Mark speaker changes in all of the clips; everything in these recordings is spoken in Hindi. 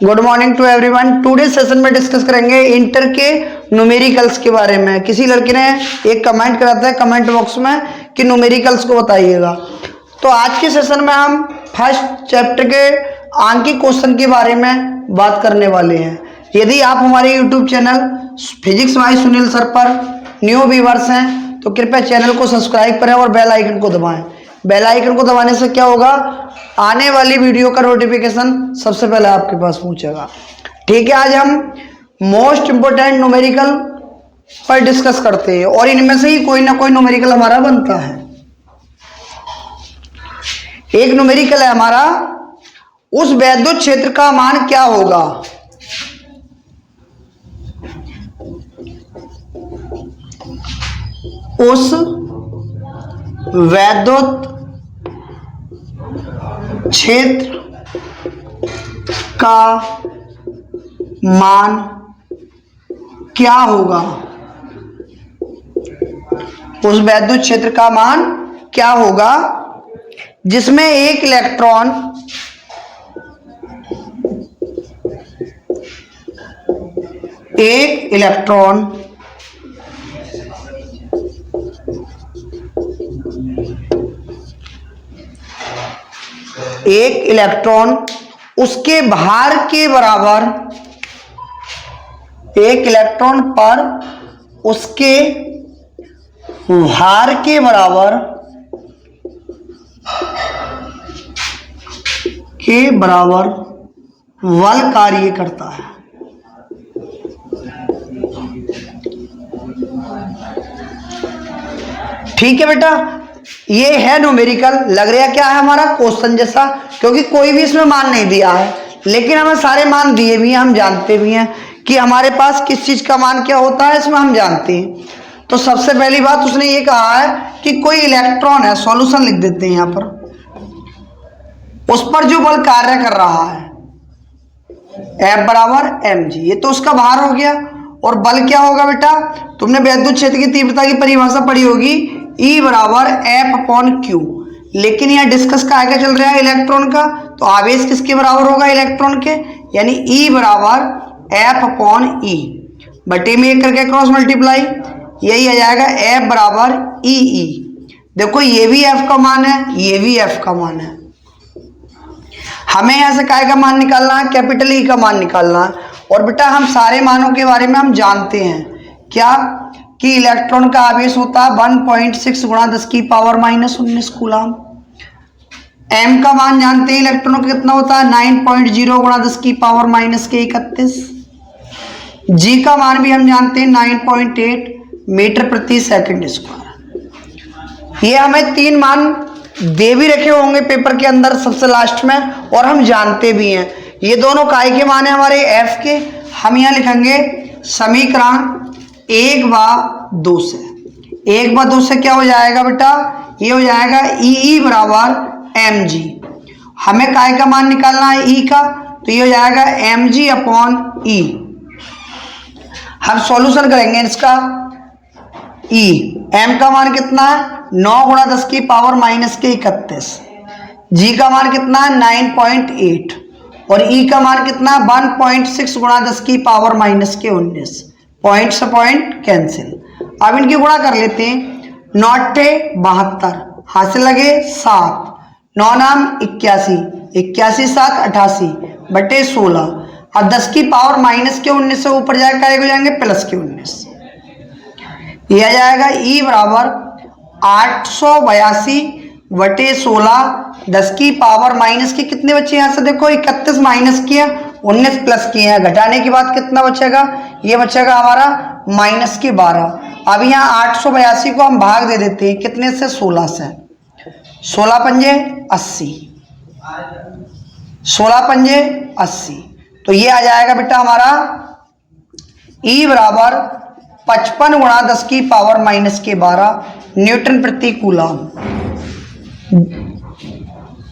Speaker 1: Good morning to everyone. Today session में डिस्कस करेंगे इंटर के न्यूमेरिकल्स के बारे में। किसी लड़के ने एक कमेंट करा था कमेंट बॉक्स में कि न्यूमेरिकल्स को बताइएगा। तो आज के सेशन में हम फर्स्ट चैप्टर के आंकिक क्वेश्चन के बारे में बात करने वाले हैं। यदि आप हमारे YouTube channel physics bye Sunil sir पर न्यू व्यूअर्स हैं तो कृपया चैनल को सब्सक्राइब करें और बेल आइकन को दबाएं। बेल आइकन को दबाने से क्या होगा, आने वाली वीडियो का नोटिफिकेशन सबसे पहले आपके पास पहुंचेगा। ठीक है, आज हम मोस्ट इंपोर्टेंट न्यूमेरिकल पर डिस्कस करते हैं और इनमें से ही कोई ना कोई न्यूमेरिकल हमारा बनता है। एक न्यूमेरिकल है हमारा, उस वैद्युत क्षेत्र का मान क्या होगा। उस वैद्युत क्षेत्र का मान क्या होगा। उस वैद्युत क्षेत्र का मान क्या होगा जिसमें एक इलेक्ट्रॉन उसके भार के बराबर, एक इलेक्ट्रॉन पर उसके भार के बराबर बल कार्य करता है। ठीक है बेटा, ये है न्यूमेरिकल। लग रहा क्या है हमारा क्वेश्चन जैसा, क्योंकि कोई भी इसमें मान नहीं दिया है, लेकिन हमें सारे मान दिए भी हैं। हम जानते भी हैं कि हमारे पास किस चीज का मान क्या होता है, इसमें हम जानते हैं। तो सबसे पहली बात उसने ये कहा है कि कोई इलेक्ट्रॉन है, सॉल्यूशन लिख देते हैं यहां पर, उस पर जो बल कार्य कर रहा है F बराबर mg, ये तो उसका भार हो गया। और बल क्या होगा बेटा, तुमने वैद्युत क्षेत्र की तीव्रता की परिभाषा पढ़ी होगी, E बराबर F अपॉन क्यू। लेकिन यहाँ डिस्कस का आगे चल रहा है इलेक्ट्रॉन का, तो आवेश किसके बराबर होगा इलेक्ट्रॉन के, यानी E बराबर F अपॉन ई बटे में एक करके क्रॉस मल्टीप्लाई, यही आ जाएगा F बराबर ई। देखो ये भी F का मान है, ये भी F का मान है। हमें यहाँ से काय का मान निकालना है, कैपिटल E का मान निकालना है। और बेटा हम सारे मानों के बारे में हम जानते हैं क्या, कि इलेक्ट्रॉन का आवेश होता है 1.6 गुणा 10 की पावर -19 कूलम। M का मान जानते हैं इलेक्ट्रॉन का कितना होता है, 9.0 गुणा 10 की पावर -31। G का मान भी हम जानते हैं 9.8 मीटर प्रति सेकंड स्क्वायर। ये हमें तीन मान दे भी रखे होंगे पेपर के अंदर सबसे लास्ट में, और हम जानते भी हैं। ये दोनों काय के मान है हमारे F के। हम यहाँ लिखेंगे समीकरण 1/2 से। 1/2 से क्या हो जाएगा बेटा, ये हो जाएगा E बराबर mg। हमें काय का मान निकालना है E का, तो ये हो जाएगा mg अपॉन E। हम सॉल्यूशन करेंगे इसका। E m का मान कितना है, 9 गुणा 10 की पावर -31। G का मान कितना है 9.8 और E का मान कितना है 1.6 गुणा 10 की पावर -19। पॉइंट से पॉइंट कैंसिल। अब इनकी गुणा कर लेते हैं। 9 72, हाथ से लगे 7, 9 नाम 81, 81 7 88 बटे 16। अब 10 की पावर -19 से ऊपर जाकर क्या हो जाएंगे, +19। यह आ जाएगा E बराबर 882 बटे 16। 10 की पावर माइनस की कितने बचे यहाँ से, देखो 31 माइनस किया, 19 प्लस किए हैं, घटाने के बाद कितना बचेगा, ये बचेगा हमारा -12। अब यहाँ 882 को हम भाग दे देते हैं कितने से, 16 से। 16 पंजे 80, 16 पंजे 80, तो ये आ जाएगा बेटा हमारा E बराबर 55 गुणा 10 की पावर -12 न्यूटन प्रति कूलम।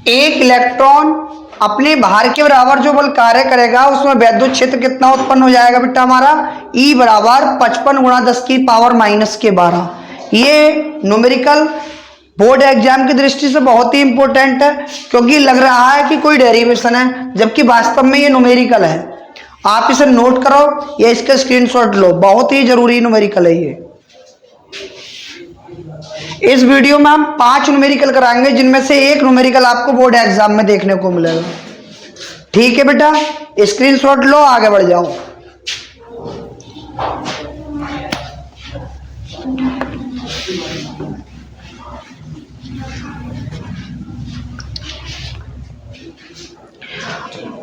Speaker 1: एक इलेक्ट्रॉन अपने भार के बराबर जो बल कार्य करेगा उसमें वैद्युत क्षेत्र कितना उत्पन्न हो जाएगा बेटा हमारा, E बराबर 55 गुणा 10 की पावर -12। ये न्यूमेरिकल बोर्ड एग्जाम की दृष्टि से बहुत ही इंपॉर्टेंट है, क्योंकि लग रहा है कि कोई डेरिवेशन है, जबकि वास्तव में ये न्यूमेरिकल है। आप इसे नोट करो या इसका स्क्रीनशॉट लो, बहुत ही जरूरी न्यूमेरिकल है ये। इस वीडियो में हम 5 न्यूमेरिकल कराएंगे, जिनमें से एक न्यूमेरिकल आपको बोर्ड एग्जाम में देखने को मिलेगा। ठीक है बेटा, स्क्रीनशॉट लो, आगे बढ़ जाओ।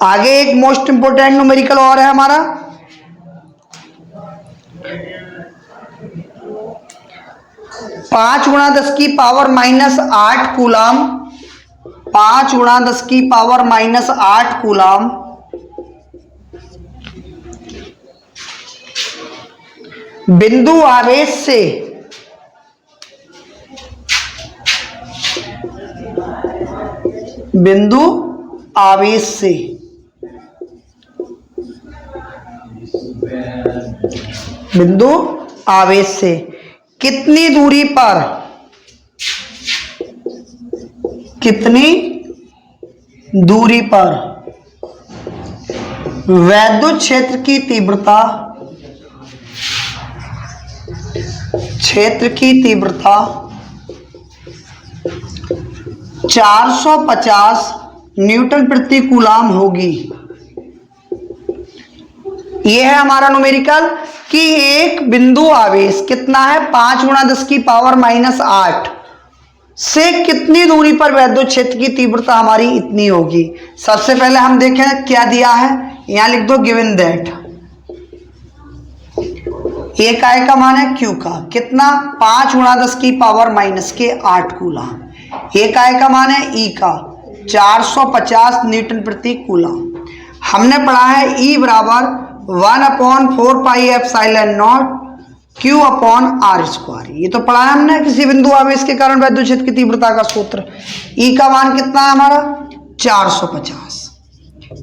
Speaker 1: आगे एक मोस्ट इंपोर्टेंट न्यूमेरिकल और है हमारा, 5 गुणा 10 की पावर -8 कूलाम। 5 गुणा 10 की पावर -8 कूलाम बिंदु आवेश से बिंदु आवेश से कितनी दूरी पर वैद्युत क्षेत्र की तीव्रता 450 न्यूटन प्रति कूलाम होगी। यह है हमारा न्यूमेरिकल कि एक बिंदु आवेश कितना है, 5 गुणा 10 की पावर -8 से कितनी दूरी पर वैद्युत क्षेत्र की तीव्रता हमारी इतनी होगी। सबसे पहले हम देखें क्या दिया है, यहां लिख दो गिवन दैट। ए का I का मान है Q का कितना, 5 गुणा 10 की पावर -8 कूलाम। ए का I का मान है E का 450 न्यूटन प्रति कूलाम। हमने पढ़ा है E बराबर 1/4 pi epsilon not Q upon R square. ये तो पढ़ा है हमने किसी बिंदु आवेश के कारण वैद्युत क्षेत्र की तीव्रता का सूत्र। E का मान कितना है हमारा 450,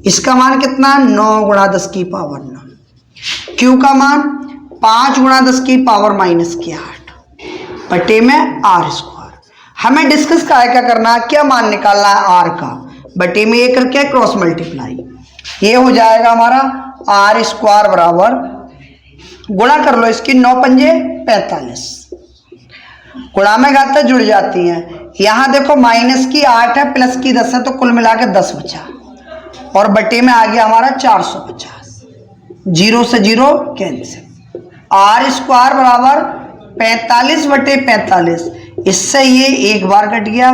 Speaker 1: इसका मान कितना है 9 गुणा 10 की पावर 9, Q का मान 5 गुणा 10 की पावर -8 बटे में R स्क्वायर। हमें डिस्कस क्या करना है, क्या मान निकालना है R का, बटे में ये करके क्रॉस मल्टीप्लाई। ये हो जाएगा हमारा R स्क्वायर बराबर, गुणा कर लो इसकी 9 पंजे 45, गुणा में घातें जुड़ जाती हैं। यहां देखो -8 है, +10 है, तो कुल मिला के 10 बचा, और बटे में आ गया हमारा 450, 0 से 0 कैंसिल। R स्क्वायर बराबर 45 बटे 45, इससे ये एक बार कट गया।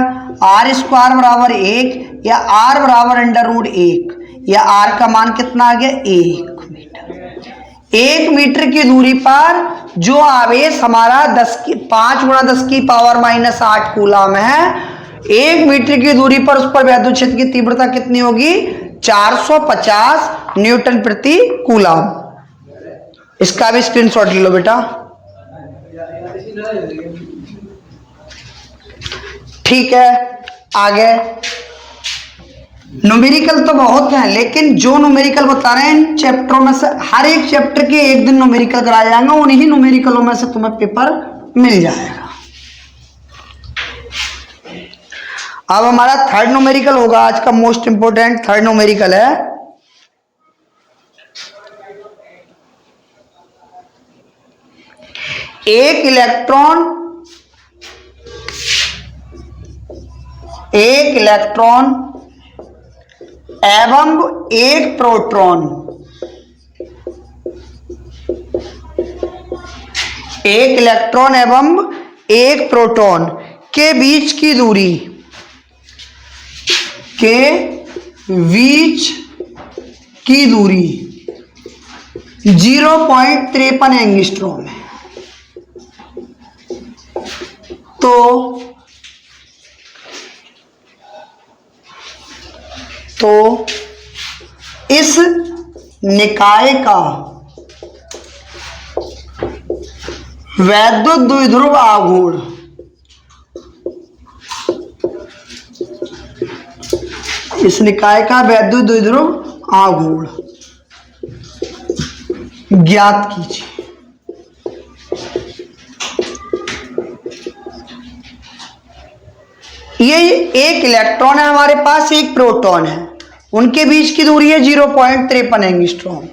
Speaker 1: R स्क्वायर बराबर 1 या R बराबर √1, या R का मान कितना आ गया 1 मीटर। 1 मीटर की दूरी पर जो आवेश हमारा 5 गुणा 10 की पावर -8 कूलाम है, 1 मीटर की दूरी पर उस पर वैद्युत क्षेत्र की तीव्रता कितनी होगी 450 न्यूटन प्रति कूलाम। इसका भी स्क्रीनशॉट ले लो बेटा। ठीक है, आगे न्यूमेरिकल तो बहुत हैं, लेकिन जो न्यूमेरिकल बता रहे हैं इन चैप्टरों में से हर एक चैप्टर के एक दिन न्यूमेरिकल कराए जाएंगे, उन्हीं न्यूमेरिकलों में से तुम्हें पेपर मिल जाएगा। अब हमारा थर्ड न्यूमेरिकल होगा आज का मोस्ट इंपोर्टेंट। थर्ड न्यूमेरिकल है एक इलेक्ट्रॉन एवं एक प्रोटॉन, एक इलेक्ट्रॉन एवं एक प्रोटॉन के बीच की दूरी 0.53 एंगस्ट्रॉम है। तो इस निकाय का वैद्युत द्विध्रुव आघूर्ण ज्ञात कीजिए। ये एक इलेक्ट्रॉन है हमारे पास, एक प्रोटॉन है, उनके बीच की दूरी है 0.53 एंगस्ट्रॉम।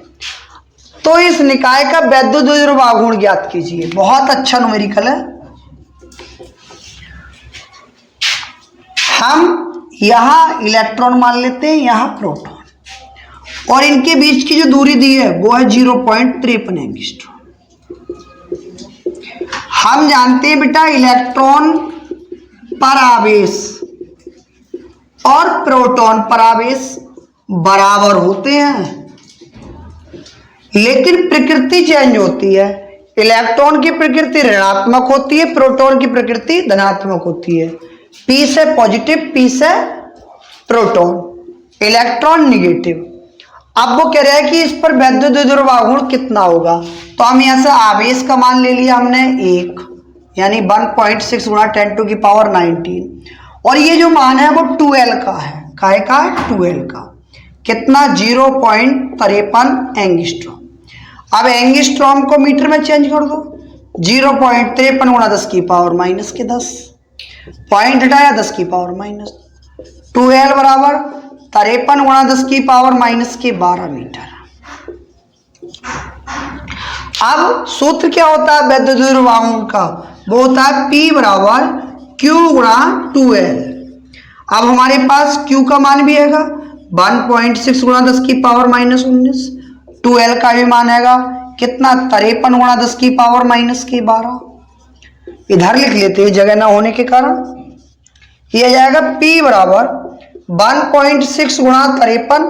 Speaker 1: तो इस निकाय का वैद्युत द्विध्रुव आघूर्ण ज्ञात कीजिए। बहुत अच्छा न्यूमेरिकल है। हम यहां इलेक्ट्रॉन मान लेते हैं, यहां प्रोटॉन, और इनके बीच की जो दूरी दी है वो है 0.53 एंगस्ट्रॉम। हम जानते हैं बेटा इलेक्ट्रॉन पर आवेश और प्रोटॉन पर आवेश बराबर होते हैं, लेकिन प्रकृति चेंज होती है। इलेक्ट्रॉन की प्रकृति ऋणात्मक होती है, प्रोटॉन की प्रकृति धनात्मक होती है। पी से पॉजिटिव, पी से प्रोटॉन, इलेक्ट्रॉन निगेटिव। अब वो कह रहा है कि इस पर वैद्युत द्विध्रुव आघूर्ण कितना होगा। तो हम यहां से आवेश का मान ले लिया हमने 1, यानी 1.6 गुणा 10⁻19, और ये जो मान है वो 2L का है। काहे का है? 2L का। कितना? 0.53 एंगस्ट्रॉम। अब एंगस्ट्रॉम को मीटर में चेंज कर दो, 0.53 गुणा 10⁻−10, पॉइंट हटाया 10⁻−, 2L बराबर 53 गुणा 10⁻−12 मीटर। अब सूत्र क्या होता है वैद्युत द्विध्रुव आघूर्ण का? वो होता है P बराबर Q गुणा 2L। अब हमारे पास Q का मान भी आएगा 1.6 गुणा 10⁻−19, 2L का भी मान आएगा कितना? 53 गुणा 10⁻12। इधर लिख लेते हैं जगह ना होने के कारण। यह जाएगा P बराबर 1.6 गुणा 53,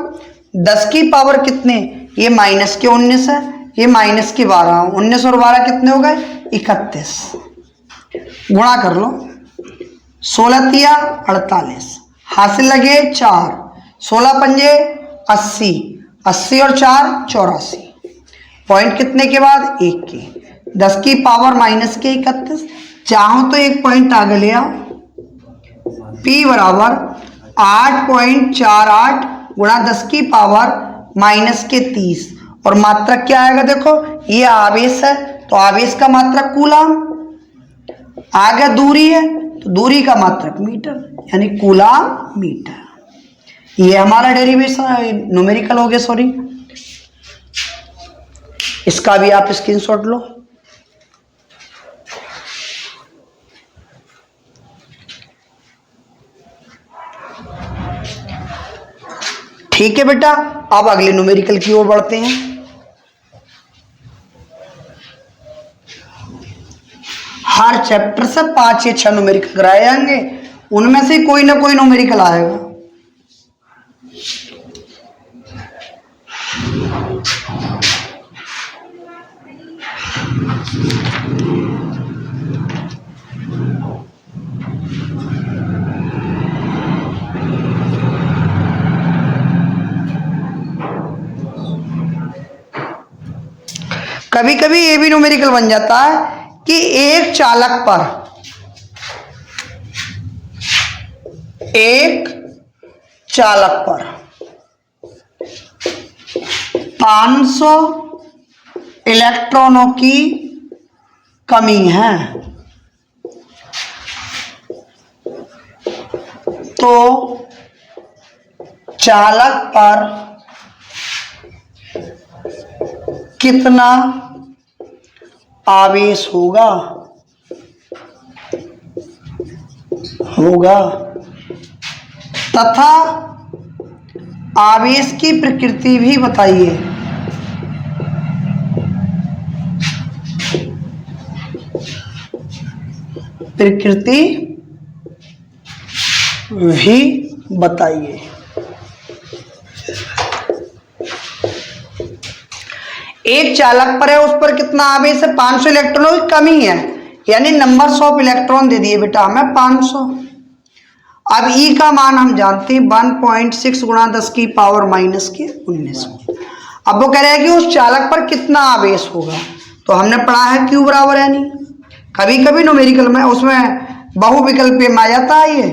Speaker 1: 10 की पावर कितने? ये -19 है, ये -12, 19 और 12 कितने हो गए? 31। गुणा कर लो, 16 तिया 48, हासिल लगे 4, 16 पंजे 80, 80 और 4 84, पॉइंट कितने के बाद? 1 के, 10 की पावर -31। चाहो तो एक पॉइंट आगे ले आओ। P बराबर 8.48 गुणा 10 की पावर -30, और मात्रक क्या आएगा? देखो ये आवेश है तो आवेश का मात्रक कूलाम, आगे दूरी है तो दूरी का मात्रक मीटर, यानी कूलाम मीटर। ये हमारा डेरिवेशन न्यूमेरिकल हो गया। सॉरी, इसका भी आप स्क्रीनशॉट लो। ठीक है बेटा, अब अगले न्यूमेरिकल की ओर बढ़ते हैं। हर चैप्टर से 5 या 6 न्यूमेरिकल कराए जाएंगे, उनमें से कोई ना कोई न्यूमेरिकल आएगा। कभी कभी ये भी न्यूमेरिकल बन जाता है कि एक चालक पर 500 इलेक्ट्रॉनों की कमी है, तो चालक पर कितना आवेश होगा तथा आवेश की प्रकृति भी बताइए। प्रकृति भी बताइए। एक चालक पर है, उस पर कितना आवेश है? 500 इलेक्ट्रॉनों की कमी है, यानी नंबर्स ऑफ इलेक्ट्रॉन दे दिए बेटा हमें 500। अब ई का मान हम जानते हैं 1.6 गुणा 10⁻−19। अब वो कह रहे हैं कि उस चालक पर कितना आवेश होगा, तो हमने पढ़ा है Q बराबर है नहीं। कभी कभी न्यूमेरिकल में उसमें बहुविकल्पीय में आ जाता है ये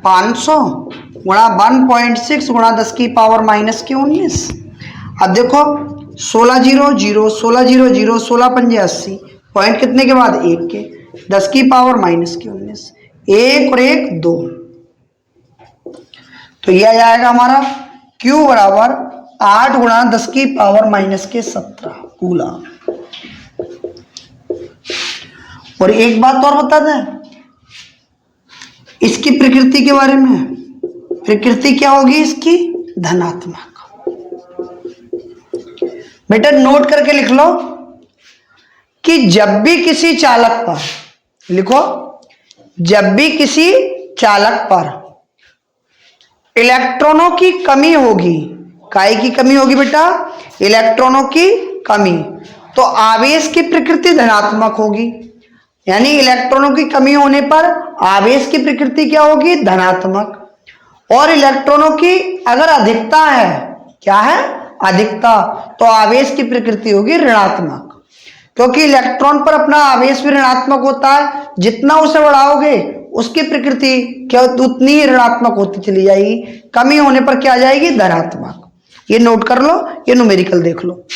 Speaker 1: 500 गुणा 1.6 गुणा 10⁻−19। अब देखो 16 0 0, 16 0 0, 16 पंजे 80, पॉइंट कितने के बाद? 1 के, 10⁻−19, 1 और 1 2, तो यह आ जाएगा हमारा Q बराबर 8 गुणा 10 की पावर माइनस के 17 कूलम। और एक बात और बता दें इसकी प्रकृति के बारे में। प्रकृति क्या होगी इसकी? धनात्मक। बेटा नोट करके लिख लो कि जब भी किसी चालक पर, लिखो, जब भी किसी चालक पर इलेक्ट्रॉनों की कमी होगी, काय की कमी होगी बेटा? इलेक्ट्रॉनों की कमी, तो आवेश की प्रकृति धनात्मक होगी। यानी इलेक्ट्रॉनों की कमी होने पर आवेश की प्रकृति क्या होगी? धनात्मक। और इलेक्ट्रॉनों की अगर अधिकता है, क्या है? अधिकता, तो आवेश की प्रकृति होगी ऋणात्मक। क्योंकि इलेक्ट्रॉन पर अपना आवेश भी ऋणात्मक होता है, जितना उसे बढ़ाओगे उसकी प्रकृति क्या उतनी ही ऋणात्मक होती चली जाएगी, कमी होने पर क्या आ जाएगी? धनात्मक। ये नोट कर लो, ये न्यूमेरिकल देख लो।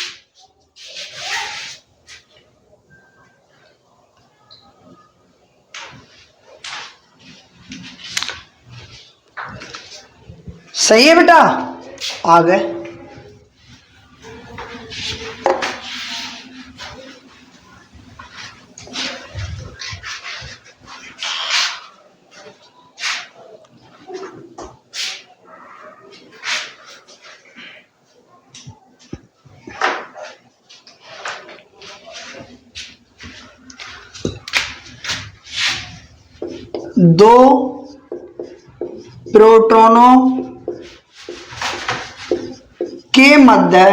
Speaker 1: सही है बेटा? आ गए। दो प्रोटॉनों के मध्य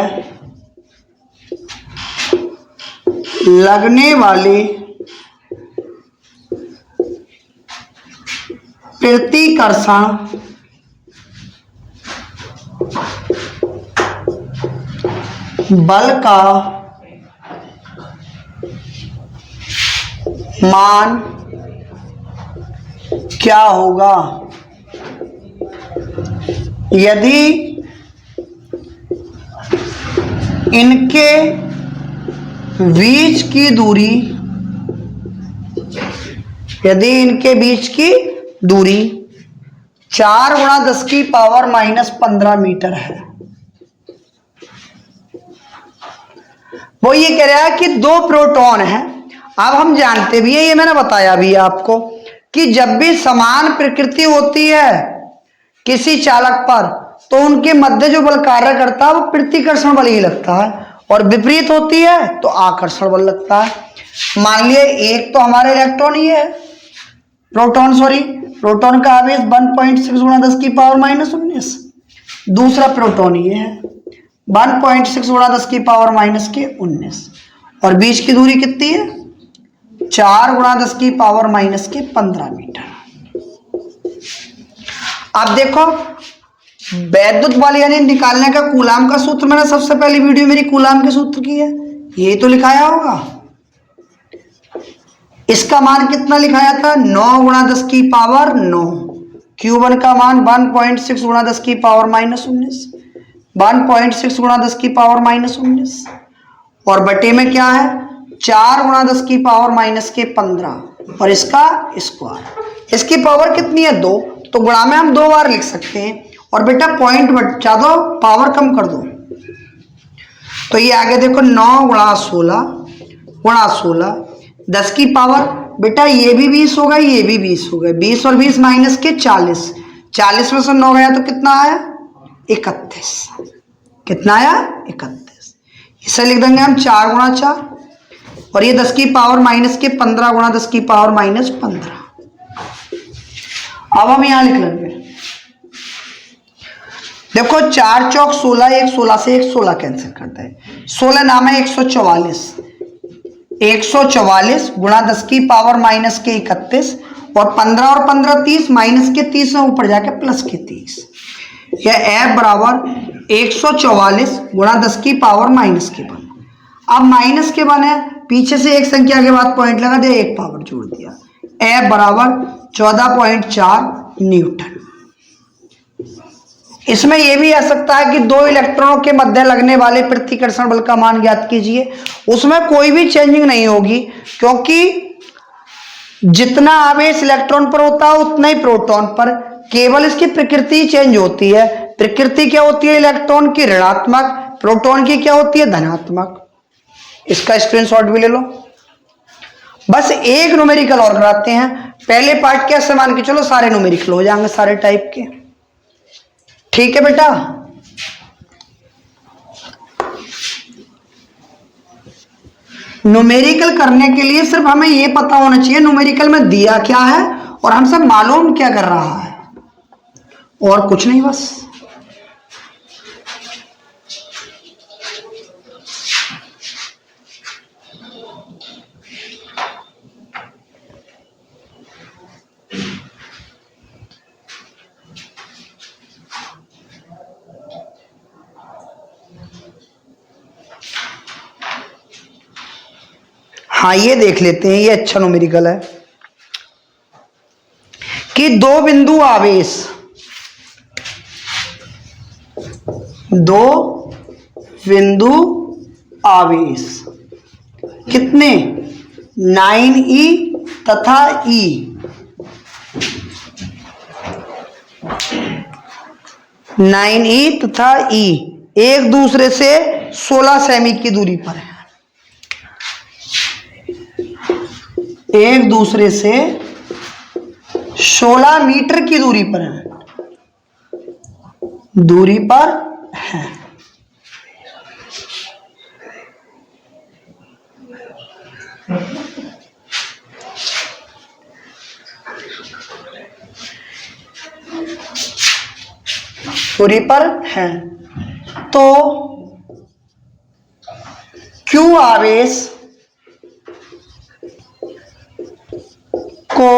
Speaker 1: लगने वाले प्रतिकर्षण बल का मान क्या होगा यदि इनके बीच की दूरी, यदि इनके बीच की दूरी 4 गुणा 10 की पावर माइनस 15 मीटर है। वो ये कह रहा है कि दो प्रोटॉन हैं। अब हम जानते भी हैं, ये मैंने बताया भी है आपको, कि जब भी समान प्रकृति होती है किसी चालक पर तो उनके मध्य जो बल कार्य करता है वो प्रतिकर्षण बल ही लगता है, और विपरीत होती है तो आकर्षण बल लगता है। मान लिए एक तो हमारे इलेक्ट्रॉन ही है, प्रोटॉन का आवेश 1.6 गुणा 10 की पावर माइनस 19, दूसरा प्रोटॉन ये है 1.6 गुणा 10 की पावर माइनस के 19, और बीच की दूरी कितनी है? 4 गुणा 10 की पावर माइनस के 15 मीटर। अब देखो वैद्युत बल यानी निकालने का कूलाम का सूत्र मैंने सबसे पहली वीडियो मेरी कूलाम के सूत्र की है, ये तो लिखाया होगा। इसका मान कितना लिखाया था? 9 गुणा 10 की पावर 9। Q1 का मान 1.6 गुणा 10 की पावर माइनस 19, 1.6 गुणा 10 की पावर माइनस 19, और बटे में क्या है? 4 गुणा 10 की पावर माइनस के 15, और इसका स्क्वायर। इसकी पावर कितनी है? 2, तो गुणा में हम 2 बार लिख सकते हैं, और बेटा पॉइंट बचा दो, पावर कम कर दो। तो ये आगे देखो 9 गुणा 16 10 की पावर, बेटा ये भी 20 होगा, ये भी 20 होगा, 20 और 20 माइनस के 40, 40 में से 9 गया तो कितना आया? 31। कितना आया? 31। इसे लिख देंगे हम 4 गुणा 4, और ये 10 की पावर माइनस के 15 गुणा 10 की पावर माइनस 15। अब हम यहां लिख लेंगे, देखो 4 चौक 16, 1 16 से 1 16 कैंसिल करता है, 16 नाम है 144 गुणा 10 की पावर माइनस के 31, और 15 और 15 30, माइनस के 30 में ऊपर जाके प्लस के 30। यह F बराबर 144 गुणा 10 की पावर माइनस के 1। अब माइनस के 1 है, पीछे से एक संख्या के बाद पॉइंट लगा दिया, एक पावर जोड़ दिया, F बराबर 14.4 न्यूटन। इसमें यह भी आ सकता है कि दो इलेक्ट्रॉनों के मध्य लगने वाले प्रतिकर्षण बल का मान ज्ञात कीजिए। उसमें कोई भी चेंजिंग नहीं होगी, क्योंकि जितना आवेश इलेक्ट्रॉन पर होता है उतना ही प्रोटॉन पर, केवल इसकी प्रकृति चेंज होती है। प्रकृति क्या होती है इलेक्ट्रॉन की? ऋणात्मक। प्रोटॉन की क्या होती है? धनात्मक। इसका स्क्रीनशॉट भी ले लो। बस एक न्यूमेरिकल और कराते हैं। पहले पार्ट कैसे मान के चलो सारे न्यूमेरिकल हो जाएंगे सारे टाइप के। ठीक है बेटा, न्यूमेरिकल करने के लिए सिर्फ हमें यह पता होना चाहिए न्यूमेरिकल में दिया क्या है और हमसे मालूम क्या कर रहा है, और कुछ नहीं बस। हाँ ये देख लेते हैं, ये अच्छा न्यूमेरिकल है कि दो बिंदु आवेश, दो बिंदु आवेश कितने 9e तथा e, तथा e एक दूसरे से 16 सेमी की दूरी पर है। एक दूसरे से 16 मीटर की दूरी पर है, दूरी पर है। दूरी पर है तो Q आवेश को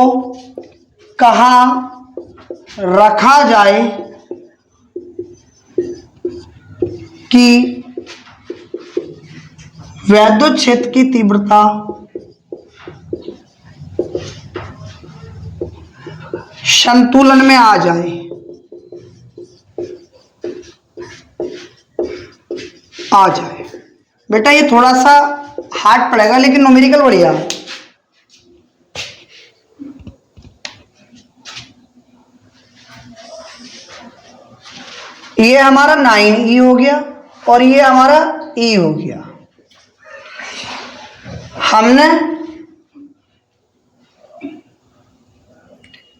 Speaker 1: कहाँ रखा जाए कि वैद्युत क्षेत्र की तीव्रता संतुलन में आ जाए। बेटा ये थोड़ा सा हार्ड पड़ेगा लेकिन न्यूमेरिकल बढ़िया है। ये हमारा 9e हो गया और ये हमारा e हो गया। हमने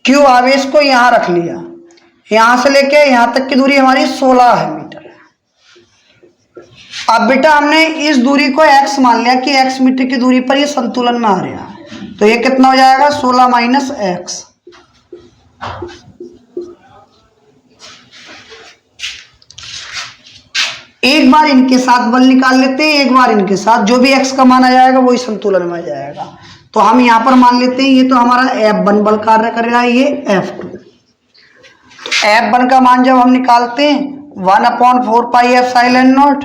Speaker 1: Q आवेश को यहां रख लिया, यहां से लेके यहां तक की दूरी हमारी 16 मीटर है। अब बेटा हमने इस दूरी को x मान लिया कि x मीटर की दूरी पर ये संतुलन में आ रहा है, तो ये कितना हो जाएगा 16 माइनस x। एक बार इनके साथ बल निकाल लेते हैं, एक बार इनके साथ, जो भी x का मान आ जाएगा वही संतुलन में आ जाएगा। तो हम यहां पर मान लेते हैं ये तो हमारा F1 बल कार्य कर रहा है, ये F2। तो F1 का मान जब हम निकालते हैं 1/4 pi epsilon not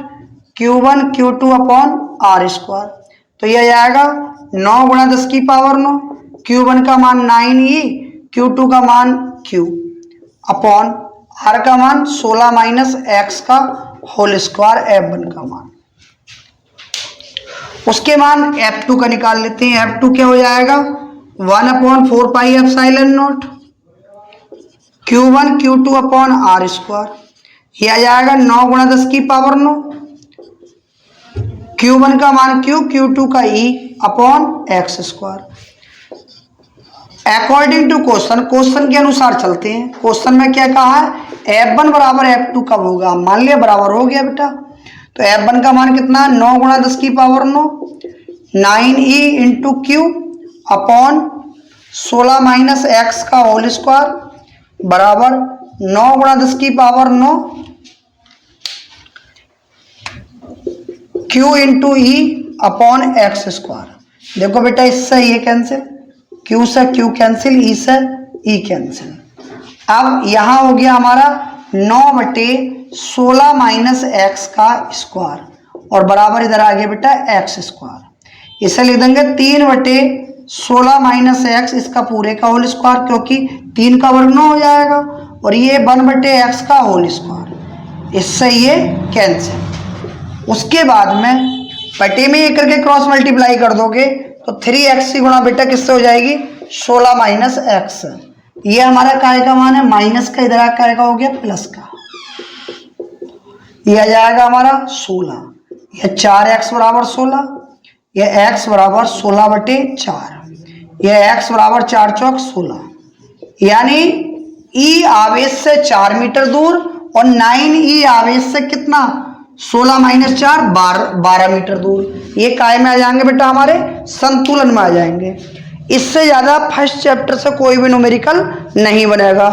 Speaker 1: Q1 Q2 upon R square, तो ये आ जाएगा 9 गुणा 10 की पावर 9। Q1 का मान 9e, Q2 का मान Q अपॉन R का मान 16 माइनस x का होल स्क्वायर F1 का मान। उसके मान F2 का निकाल लेते हैं। F2 क्या हो जाएगा 1/4 pi epsilon not Q1 Q2 upon R square, ये आ जाएगा 9 गुणा 10 की पावर 9। Q1 का मान Q, Q2 का E upon x square. According to question के अनुसार चलते हैं। क्वेश्चन में क्या कहा है F1 बराबर F2 कब होगा, मान लिया बराबर हो गया बेटा। तो F1 का मान कितना 9 गुणा 10 की power 9, 9e into Q upon 16 minus x का होल स्क्वायर बराबर 9 गुणा 10 की power 9 Q into E upon x square. देखो बेटा इससे ये कैंसिल, Q से Q कैंसिल, E से E कैंसिल। अब यहां हो गया हमारा 9/16 माइनस x का स्क्वायर और बराबर इधर आ गया बेटा x स्क्वायर। इसे लिख देंगे 3/16 माइनस x, इसका पूरे का होल स्क्वायर, क्योंकि 3 का वर्ग 9 हो जाएगा, और ये 1/x का होल स्क्वायर। इससे ये कैंसिल। उसके बाद में बटे में ये करके क्रॉस मल्टीप्लाई कर दोगे तो 3x की गुणा बेटा किससे हो जाएगी 16 माइनस x। ये हमारा काय का मान है माइनस का, इधर काय का हो गया प्लस का, ये आ जाएगा हमारा 16, यह 4x बराबर 16, यह x बराबर 16/4, यह x बराबर 4 चौक 16, यानी E आवेश से 4 मीटर दूर और 9E आवेश से कितना 16 - 4 12 मीटर दूर। ये काय में आ जाएंगे बेटा हमारे संतुलन में आ जाएंगे। इससे ज्यादा फर्स्ट चैप्टर से कोई भी न्यूमेरिकल नहीं बनेगा।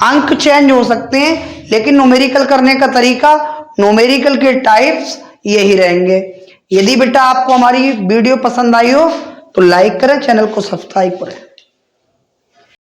Speaker 1: अंक चेंज हो सकते हैं लेकिन न्यूमेरिकल करने का तरीका, न्यूमेरिकल के टाइप्स यही रहेंगे। यदि बेटा आपको हमारी वीडियो पसंद आई हो तो लाइक करें, चैनल को सब्सक्राइब करें।